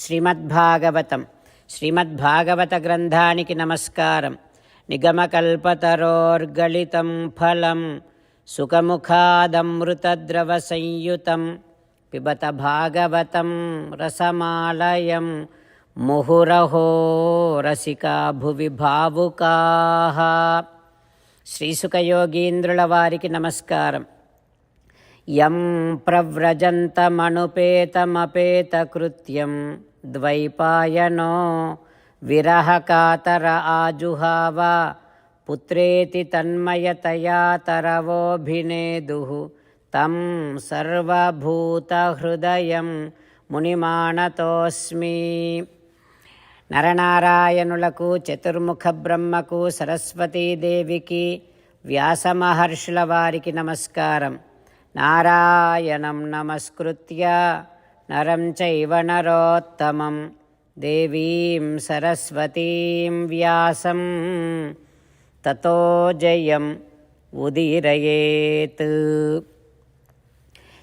శ్రీమద్భాగవతం. శ్రీమద్భాగవత గ్రంథానికి నమస్కారం. నిగమకల్పతరోర్గళితం ఫలం సుఖముఖాదమృతద్రవ సంయుతం పిబత భాగవతం రసమాలయం ముహురహో రసికా భువి భావుకాః. శ్రీసుఖయోగీంద్రుల వారికి నమస్కారం. యం ప్రవ్రజంతమనుపేతమపేతకృత్యం ద్వైపాయనో విరహకాతర ఆజుహావ పుత్రేతి తన్మయతయా తరవోభినేదుః తం సర్వభూతహృదయం మునిమానతోస్మి. నరనారాయణులకు, చతుర్ముఖ బ్రహ్మకు, సరస్వతీదేవికి, వ్యాసమహర్షుల వారికి నమస్కారం. నారాయణం నమస్కృత్య నరం చైవ నరోత్తమం దేవీం సరస్వతీం వ్యాసం తతో జయం ఉదీరయేత్.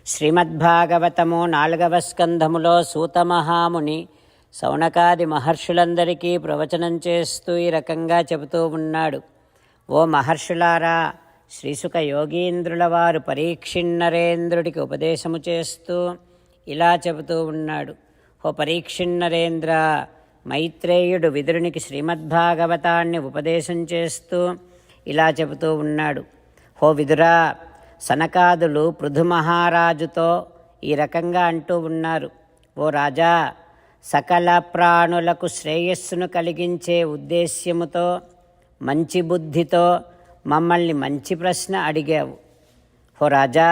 శ్రీమద్భాగవతము 4వ స్కంధములో సూతమహాముని శౌనకాది మహర్షులందరికీ ప్రవచనం చేస్తూ ఈ రకంగా చెబుతూ ఉన్నాడు. ఓ మహర్షులారా, శ్రీసుఖ యోగీంద్రుల వారు పరీక్షిన్నరేంద్రుడికి ఉపదేశము చేస్తూ ఇలా చెబుతూ ఉన్నాడు. ఓ పరీక్షిన్నరేంద్ర, మైత్రేయుడు విదురునికి శ్రీమద్భాగవతాన్ని ఉపదేశం చేస్తూ ఇలా చెబుతూ ఉన్నాడు. ఓ విదురా, సనకాదులు పృథు మహారాజుతో ఈ రకంగా అంటూ ఉన్నారు. ఓ రాజా, సకల ప్రాణులకు శ్రేయస్సును కలిగించే ఉద్దేశ్యముతో, మంచి బుద్ధితో మమ్మల్ని మంచి ప్రశ్న అడిగావు. ఓ రాజా,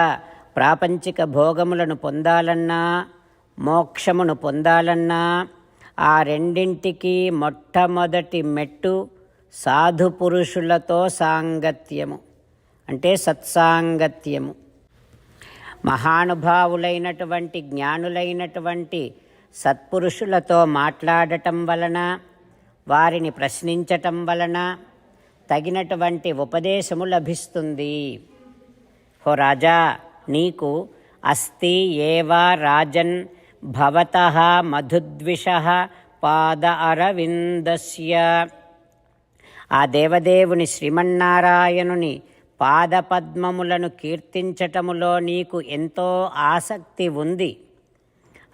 ప్రాపంచిక భోగములను పొందాలన్నా, మోక్షమును పొందాలన్నా ఆ రెండింటికి మొట్టమొదటి మెట్టు సాధు పురుషులతో సాంగత్యము, అంటే సత్సాంగత్యము. మహానుభావులైనటువంటి జ్ఞానులైనటువంటి సత్పురుషులతో మాట్లాడటం వలన, వారిని ప్రశ్నించటం వలన తగినటువంటి ఉపదేశము లభిస్తుంది. హో రాజా, నీకు అస్తి ఏవా రాజన్ భవతః మధుద్విషః పాద అరవిందస్య. ఆ దేవదేవుని శ్రీమన్నారాయణుని పాదపద్మములను కీర్తించటములో నీకు ఎంతో ఆసక్తి ఉంది.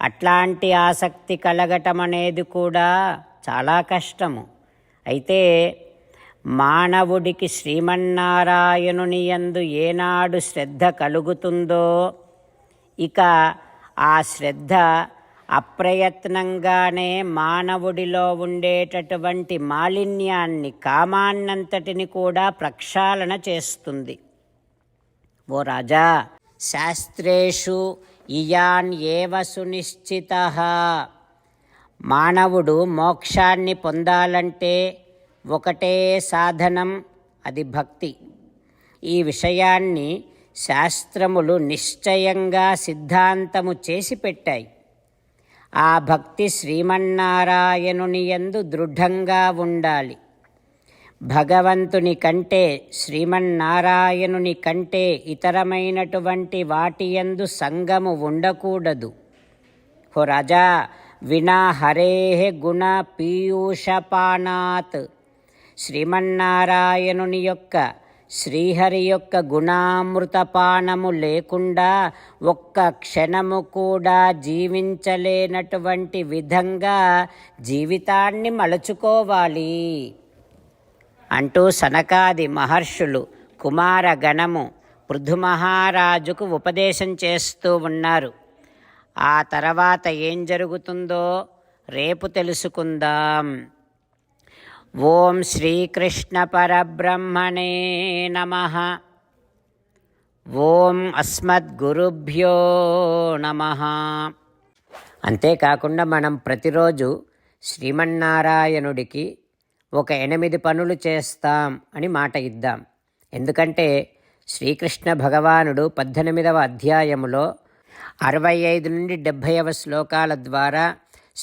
అట్లాంటి ఆసక్తి కలగటం అనేది కూడా చాలా కష్టము. అయితే మానవుడికి శ్రీమన్నారాయణుని యందు ఏనాడు శ్రద్ధ కలుగుతుందో, ఇక ఆ శ్రద్ధ అప్రయత్నంగానే మానవుడిలో ఉండేటటువంటి మాలిన్యాన్ని, కామాన్నంతటిని కూడా ప్రక్షాళన చేస్తుంది. ఓ రాజా, శాస్త్రేషు ఇయాన్ ఏవ సునిశ్చితః. మానవుడు మోక్షాన్ని పొందాలంటే ఒకటే సాధనం, అది భక్తి. ఈ విషయాన్ని శాస్త్రములు నిశ్చయంగా సిద్ధాంతము చేసి పెట్టాయి. ఆ భక్తి శ్రీమన్నారాయణుని యందు దృఢంగా ఉండాలి. భగవంతుని కంటే, శ్రీమన్నారాయణుని కంటే ఇతరమైనటువంటి వాటి యందు సంగము ఉండకూడదు. హో రాజా, వినా హరేః గుణ పీయూషపానాత్. శ్రీమన్నారాయణుని యొక్క, శ్రీహరి యొక్క గుణామృతపానము లేకుండా ఒక్క క్షణము కూడా జీవించలేనటువంటి విధంగా జీవితాన్ని మలుచుకోవాలి అంటూ సనకాది మహర్షులు, కుమార గణము పృథు మహారాజుకు ఉపదేశం చేస్తూ ఉన్నారు. ఆ తర్వాత ఏం జరుగుతుందో రేపు తెలుసుకుందాం. ఓం శ్రీకృష్ణ పరబ్రహ్మణే నమః. ఓం అస్మద్గురుభ్యో నమః. అంతేకాకుండా మనం ప్రతిరోజు శ్రీమన్నారాయణుడికి ఒక 8 పనులు చేస్తాం అని మాట ఇద్దాం. ఎందుకంటే శ్రీకృష్ణ భగవానుడు 18వ అధ్యాయములో 65 నుండి 70వ శ్లోకాల ద్వారా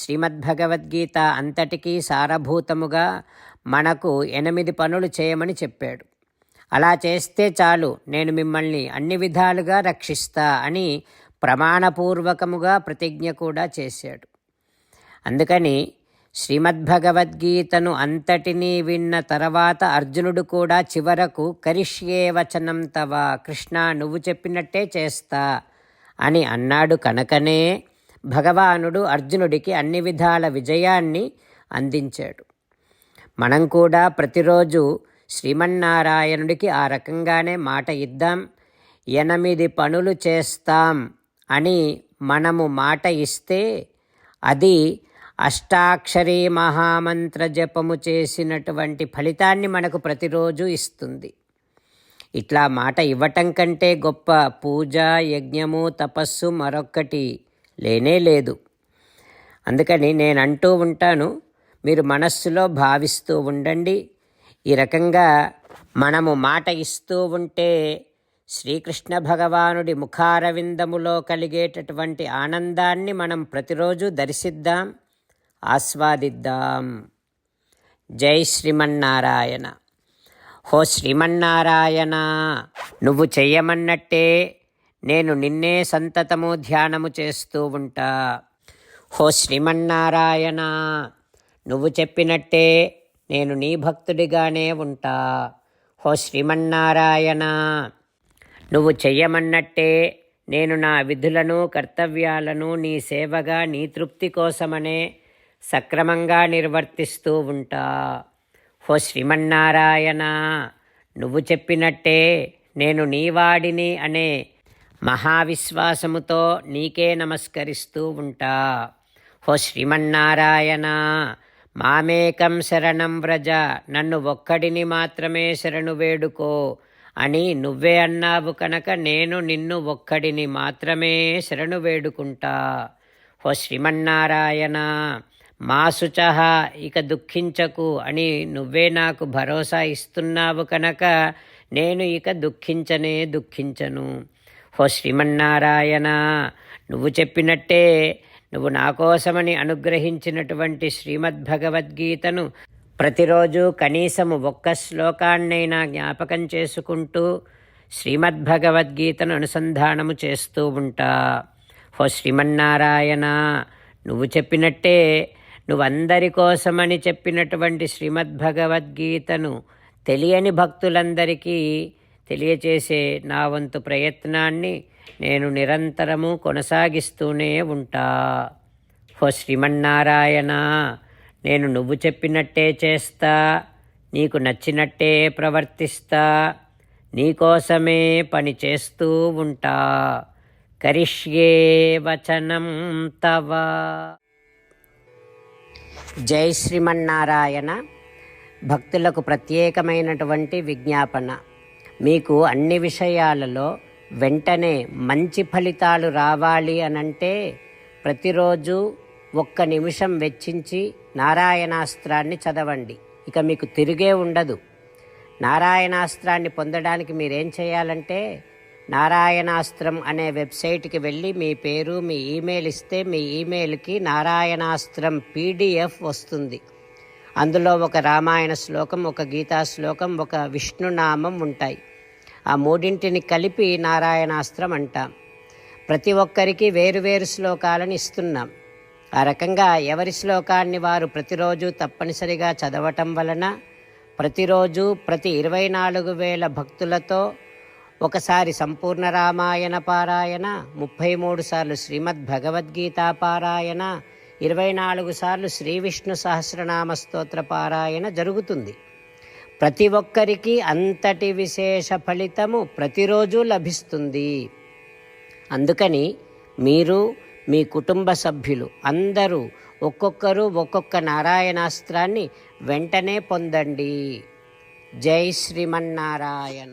శ్రీమద్భగవద్గీత అంతటికీ సారభూతముగా మనకు 8 పనులు చేయమని చెప్పాడు. అలా చేస్తే చాలు, నేను మిమ్మల్ని అన్ని విధాలుగా రక్షిస్తా అని ప్రమాణపూర్వకముగా ప్రతిజ్ఞ కూడా చేశాడు. అందుకని శ్రీమద్భగవద్గీతను అంతటినీ విన్న తర్వాత అర్జునుడు కూడా చివరకు కరిష్యే వచనం తవ, కృష్ణ నువ్వు చెప్పినట్టే చేస్తా అని అన్నాడు కనుకనే భగవానుడు అర్జునుడికి అన్ని విధాల విజయాన్ని అందించాడు. మనం కూడా ప్రతిరోజు శ్రీమన్నారాయణుడికి ఆ రకంగానే మాట ఇద్దాం. 8 పనులు చేస్తాం అని మనము మాట ఇస్తే అది అష్టాక్షరీ మహామంత్ర జపము చేసినటువంటి ఫలితాన్ని మనకు ప్రతిరోజు ఇస్తుంది. ఇట్లా మాట ఇవ్వటం కంటే గొప్ప పూజ, యజ్ఞము, తపస్సు మరొక్కటి లేనే లేదు. అందుకని నేను అంటూ ఉంటాను, మీరు మనస్సులో భావిస్తూ ఉండండి. ఈ రకంగా మనము మాట ఇస్తూ ఉంటే శ్రీకృష్ణ భగవానుడి ముఖారవిందములో కలిగేటటువంటి ఆనందాన్ని మనం ప్రతిరోజు దర్శిద్దాం, ఆస్వాదిద్దాం. జై శ్రీమన్నారాయణ. హో శ్రీమన్నారాయణ, నువ్వు చెయ్యమన్నట్టే నేను నిన్నే సంతతము ధ్యానము చేస్తూ ఉంటా. హో శ్రీమన్నారాయణ, నువ్వు చెప్పినట్టే నేను నీ భక్తుడిగానే ఉంటా. హో శ్రీమన్నారాయణ, నువ్వు చెయ్యమన్నట్టే నేను నా విధులను, కర్తవ్యాలను నీ సేవగా, నీ తృప్తి కోసమనే సక్రమంగా నిర్వర్తిస్తూ ఉంటా. హో శ్రీమన్నారాయణ, నువ్వు చెప్పినట్టే నేను నీవాడిని అనే మహావిశ్వాసముతో నీకే నమస్కరిస్తూ ఉంటా. హో శ్రీమన్నారాయణ, మామేకం శరణం వ్రజ, నన్ను ఒక్కడిని మాత్రమే శరణు వేడుకో అని నువ్వే అన్నావు కనుక నేను నిన్ను ఒక్కడిని మాత్రమే శరణు వేడుకుంటా. హో శ్రీమన్నారాయణ, మా శుచః, ఇక దుఃఖించకు అని నువ్వే నాకు భరోసా ఇస్తున్నావు కనుక నేను ఇక దుఃఖించను. హో శ్రీమన్నారాయణ, నువ్వు చెప్పినట్టే నువ్వు నా కోసమని అనుగ్రహించినటువంటి శ్రీమద్భగవద్గీతను ప్రతిరోజు కనీసము 1 శ్లోకాన్నైనా జ్ఞాపకం చేసుకుంటూ శ్రీమద్భగవద్గీతను అనుసంధానము చేస్తూ ఉంటా. హో శ్రీమన్నారాయణ, నువ్వు చెప్పినట్టే నువ్వు అందరి కోసమని చెప్పినటువంటి శ్రీమద్భగవద్గీతను తెలియని భక్తులందరికీ తెలియచేసే నా వంతు ప్రయత్నాన్ని నేను నిరంతరము కొనసాగిస్తూనే ఉంటా. హో శ్రీమన్నారాయణ, నేను నువ్వు చెప్పినట్టే చేస్తా, నీకు నచ్చినట్టే ప్రవర్తిస్తా, నీకోసమే పని చేస్తూ ఉంటా. కరిష్యే వచనం తవ. జై శ్రీమన్నారాయణ. భక్తులకు ప్రత్యేకమైనటువంటి విజ్ఞాపన. మీకు అన్ని విషయాలలో వెంటనే మంచి ఫలితాలు రావాలి అనంటే ప్రతిరోజు 1 నిమిషం వెచ్చించి నారాయణాస్త్రాన్ని చదవండి. ఇక మీకు తిరిగే ఉండదు. నారాయణాస్త్రాన్ని పొందడానికి మీరేం చేయాలంటే నారాయణాస్త్రం అనే వెబ్సైట్కి వెళ్ళి మీ పేరు, మీ ఈమెయిల్ ఇస్తే మీ ఈమెయిల్కి నారాయణాస్త్రం PDF వస్తుంది. అందులో ఒక రామాయణ శ్లోకం, ఒక గీతా శ్లోకం, ఒక విష్ణునామం ఉంటాయి. ఆ 3ంటిని కలిపి నారాయణాస్త్రం అంటాం. ప్రతి ఒక్కరికి వేరువేరు శ్లోకాలను ఇస్తున్నాం. ఆ రకంగా ఎవరి శ్లోకాన్ని వారు ప్రతిరోజు తప్పనిసరిగా చదవటం వలన ప్రతిరోజు ప్రతి 24,000 భక్తులతో ఒకసారి సంపూర్ణ రామాయణ పారాయణ, 33 సార్లు శ్రీమద్భగవద్గీత పారాయణ, 24 సార్లు శ్రీ విష్ణు సహస్రనామ స్తోత్ర పారాయణ జరుగుతుంది. ప్రతి ఒక్కరికి అంతటి విశేష ఫలితము ప్రతిరోజు లభిస్తుంది. అందుకని మీరు, మీ కుటుంబ సభ్యులు అందరూ ఒక్కొక్కరు ఒక్కొక్క నారాయణాస్త్రాన్ని వెంటనే పొందండి. జై శ్రీమన్నారాయణ.